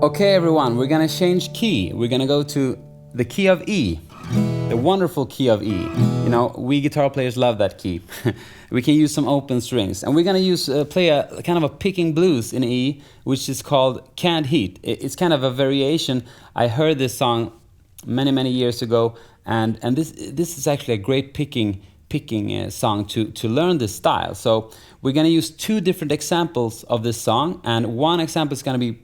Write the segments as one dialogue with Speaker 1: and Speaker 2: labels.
Speaker 1: Okay everyone, we're gonna change key. We're gonna go to the key of E, the wonderful key of E. You know, we guitar players love that key. We can use some open strings, and we're gonna play a kind of a picking blues in E, which is called Can't Heat. It's kind of a variation. I heard this song many years ago, and this is actually a great picking song to learn this style. So we're gonna use two different examples of this song, and one example is gonna be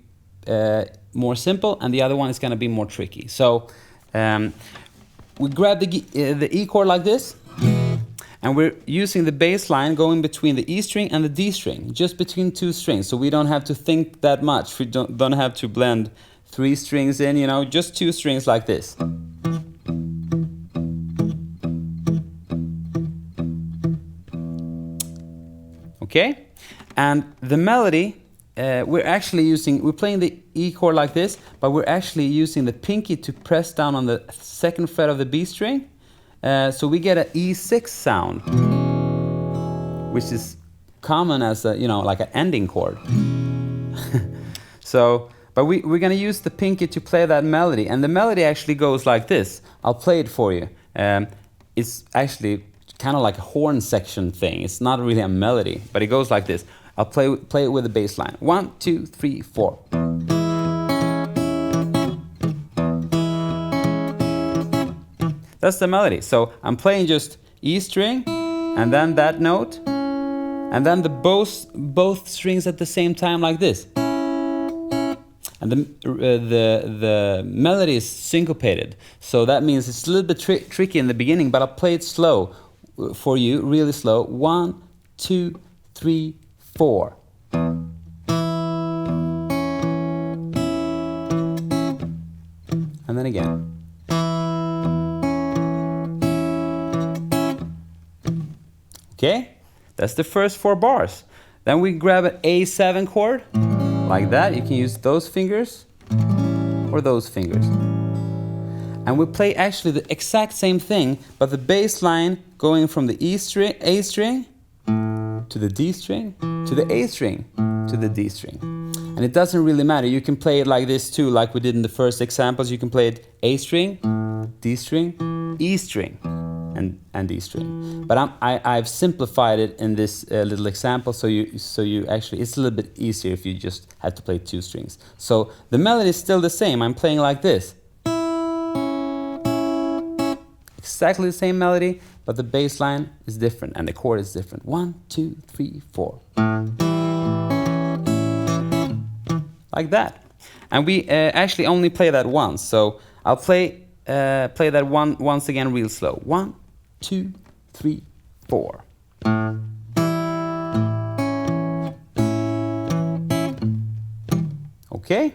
Speaker 1: more simple, and the other one is going to be more tricky. So we grab the E chord like this, and we're using the bass line going between the E string and the D string, just between two strings, so we don't have to think that much. We don't have to blend three strings in, you know, just two strings like this. Okay, and the melody, we're playing the E chord like this, but we're actually using the pinky to press down on the second fret of the B string. So we get an E6 sound, which is common as a, you know, like an ending chord. So, but we're gonna use the pinky to play that melody, and the melody actually goes like this. I'll play it for you. It's actually kind of like a horn section thing. It's not really a melody, but it goes like this. I'll play it with the bass line. 1, 2, 3, 4. That's the melody. So I'm playing just E string, and then that note, and then both strings at the same time like this. And the melody is syncopated. So that means it's a little bit tricky in the beginning, but I'll play it slow for you, really slow. 1, 2, 3, 4. And then again. Okay, that's the first 4 bars. Then we grab an A7 chord, like that. You can use those fingers or those fingers. And we play actually the exact same thing, but the bass line going from the A string to the D string, to the A string, to the D string. And it doesn't really matter. You can play it like this too, like we did in the first examples. You can play it A string, D string, E string, and D string. But I've simplified it in this little example, so you actually, it's a little bit easier if you just had to play 2 strings. So the melody is still the same. I'm playing like this. Exactly the same melody, but the bass line is different and the chord is different. 1, 2, 3, 4. Like that. And we actually only play that once, so I'll play that once again real slow. 1, 2, 3, 4. Okay,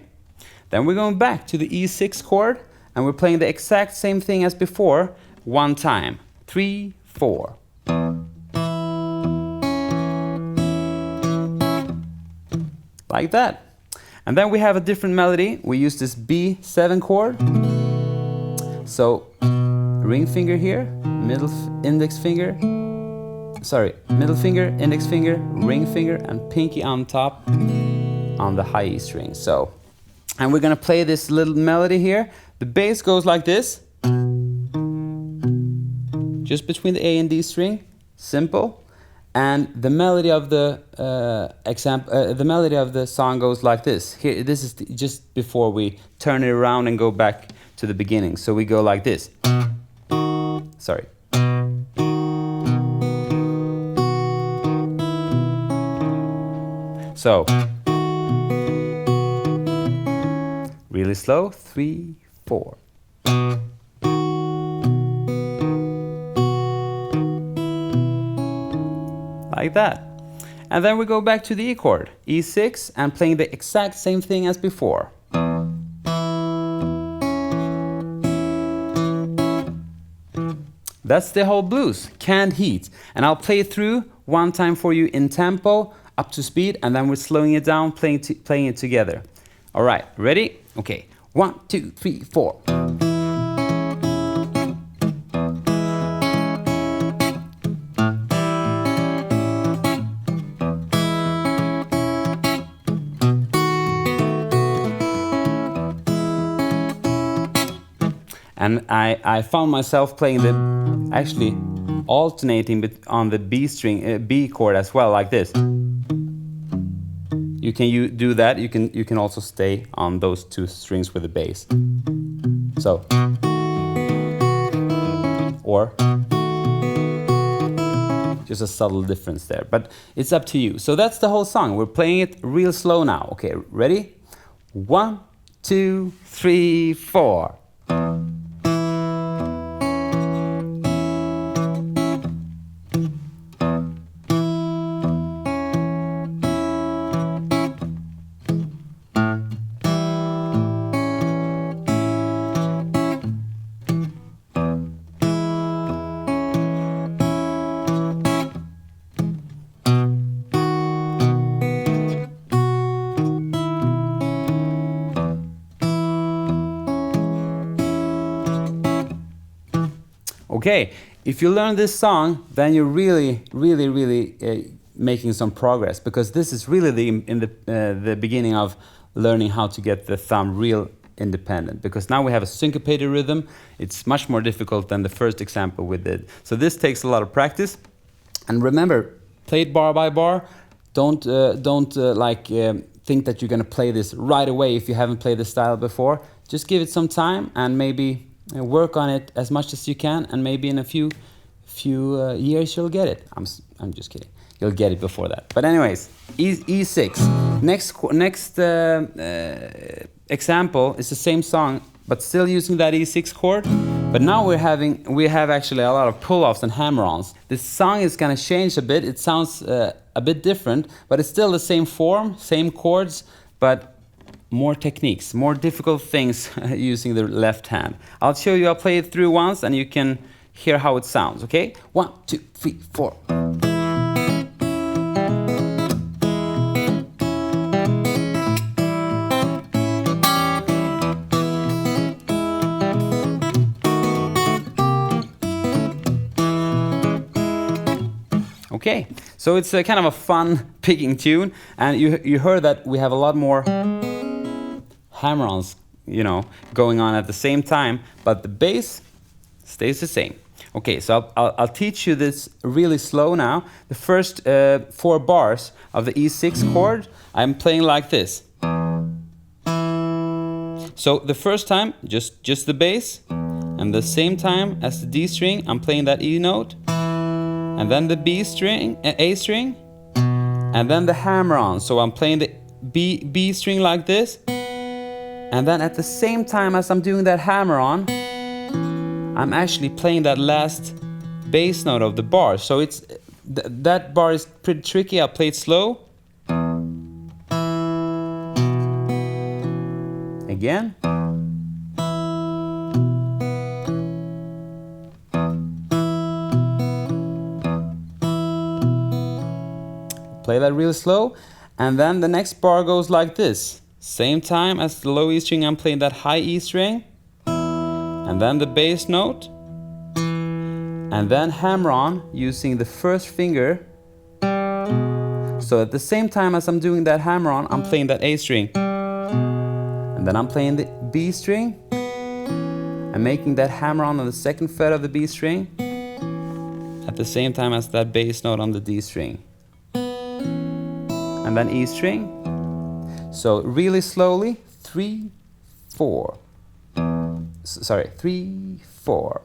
Speaker 1: then we're going back to the E6 chord, and we're playing the exact same thing as before, one time. 3, 4. Like that. And then we have a different melody. We use this B7 chord. So ring finger here, middle finger, index finger, ring finger, and pinky on top on the high E string. So, and we're gonna play this little melody here. The bass goes like this, just between the A and D string, simple. And the melody of the song goes like this. Here, this is just before we turn it around and go back to the beginning. So we go like this. Sorry. So really slow. 3, 4. Like that. And then we go back to the E chord, E6, and playing the exact same thing as before. That's the whole blues, Can't Heat. And I'll play it through one time for you in tempo, up to speed, and then we're slowing it down, playing it together. All right, ready? Okay, 1, 2, 3, 4. And I found myself playing actually alternating on the B string, B chord as well, like this. You can do that. You can also stay on those two strings with the bass. So, or just a subtle difference there, but it's up to you. So that's the whole song. We're playing it real slow now. Okay, ready? 1, 2, 3, 4. Okay, if you learn this song, then you're really making some progress, because this is really the beginning of learning how to get the thumb real independent, because now we have a syncopated rhythm. It's much more difficult than the first example we did. So this takes a lot of practice. And remember, play it bar by bar. Don't think that you're going to play this right away if you haven't played the style before. Just give it some time and maybe work on it as much as you can, and maybe in a few years you'll get it. I'm just kidding. You'll get it before that. But anyways, E6. Next example is the same song, but still using that E6 chord. But now we have actually a lot of pull-offs and hammer-ons. This song is gonna change a bit. It sounds a bit different, but it's still the same form, same chords, but more techniques, more difficult things using the left hand. I'll show you, I'll play it through once and you can hear how it sounds, okay? 1, 2, 3, 4. Okay, so it's a kind of a fun picking tune, and you heard that we have a lot more hammer-ons, going on at the same time, but the bass stays the same. Okay, so I'll teach you this really slow now. The first 4 bars of the E6 chord, I'm playing like this. So the first time, just the bass, and the same time as the D string, I'm playing that E note, and then the B string, A string, and then the hammer-on. So I'm playing the B string like this. And then at the same time as I'm doing that hammer-on, I'm actually playing that last bass note of the bar. So it's that bar is pretty tricky. I'll play it slow. Again. Play that real slow. And then the next bar goes like this. Same time as the low E string, I'm playing that high E string, and then the bass note, and then hammer on using the first finger. So at the same time as I'm doing that hammer on, I'm playing that A string, and then I'm playing the B string, and making that hammer on the second fret of the B string, at the same time as that bass note on the D string, and then E string. So really slowly, 3, 4. Sorry, 3, 4.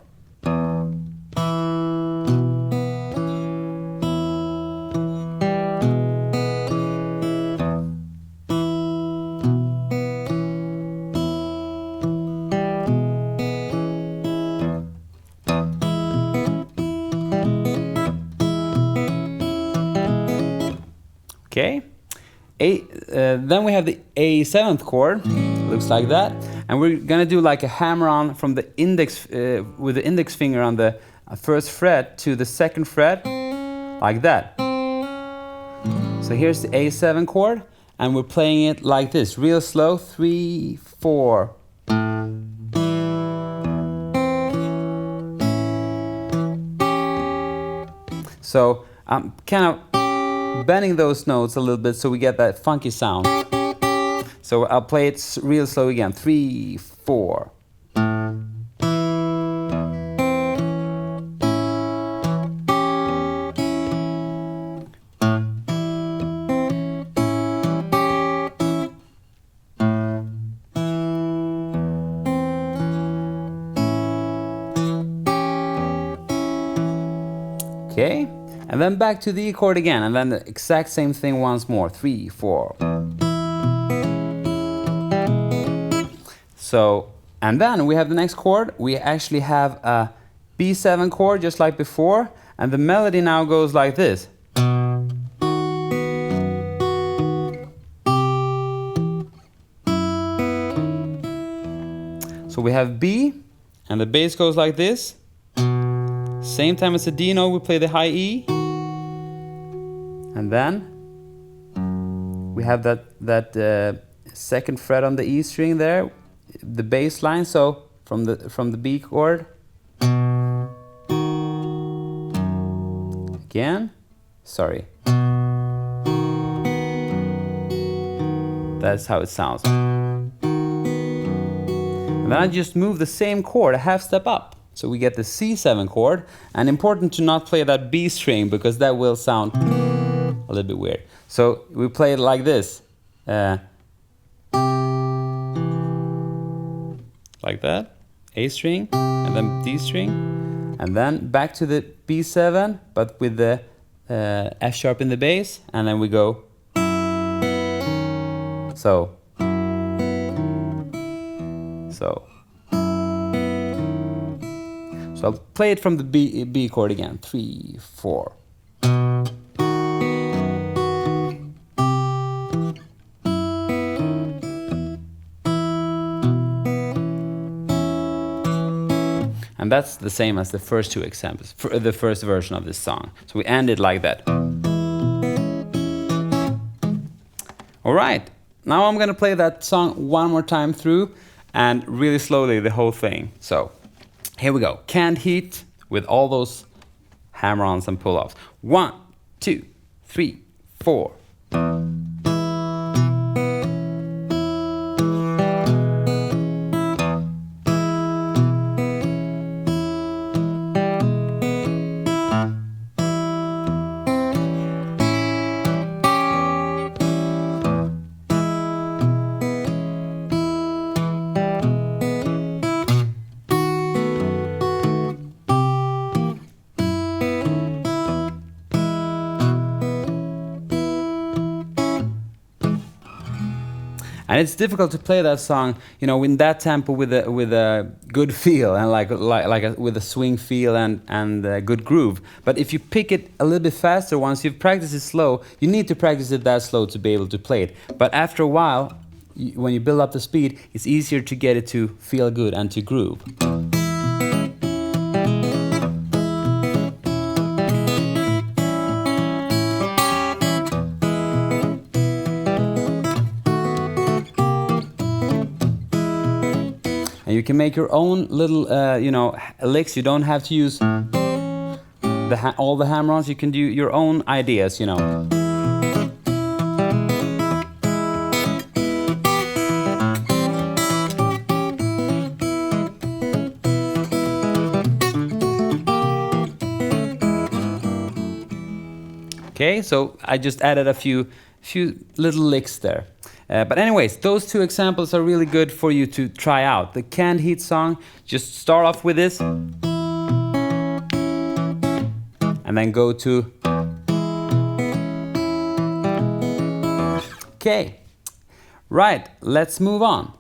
Speaker 1: Okay. Then we have the A7th chord, looks like that, and we're gonna do like a hammer-on from the index with the index finger on the first fret to the second fret, like that. So here's the A7 chord, and we're playing it like this, real slow, 3, 4. So I'm kind of bending those notes a little bit so we get that funky sound. So I'll play it real slow again. 3, 4. Okay, and then back to the E chord again, and then the exact same thing once more. 3, 4. So, and then we have the next chord. We actually have a B7 chord just like before, and the melody now goes like this. So we have B, and the bass goes like this. Same time as the D note, we play the high E. And then we have that second fret on the E string there, the bass line. So from the B chord. Again, sorry. That's how it sounds. And then I just move the same chord a half step up. So we get the C7 chord. And important to not play that B string because that will sound a little bit weird. So we play it like this. Like that. A string and then D string. And then back to the B7 but with the F sharp in the bass. And then we go. So. So I'll play it from the B chord again. 3, 4. And that's the same as the first two examples, for the first version of this song. So we end it like that. All right, now I'm gonna play that song one more time through and really slowly the whole thing. So here we go. Canned Heat with all those hammer-ons and pull-offs. 1, 2, 3, 4. And it's difficult to play that song, you know, in that tempo with a good feel and with a swing feel and a good groove. But if you pick it a little bit faster, once you've practiced it slow, you need to practice it that slow to be able to play it. But after a while, when you build up the speed, it's easier to get it to feel good and to groove. And you can make your own little, you know, licks. You don't have to use all the hammer-ons. You can do your own ideas, you know. Okay, so I just added a few little licks there. But anyways, those two examples are really good for you to try out. The Canned Heat song, just start off with this. And then go to... Okay, right, let's move on.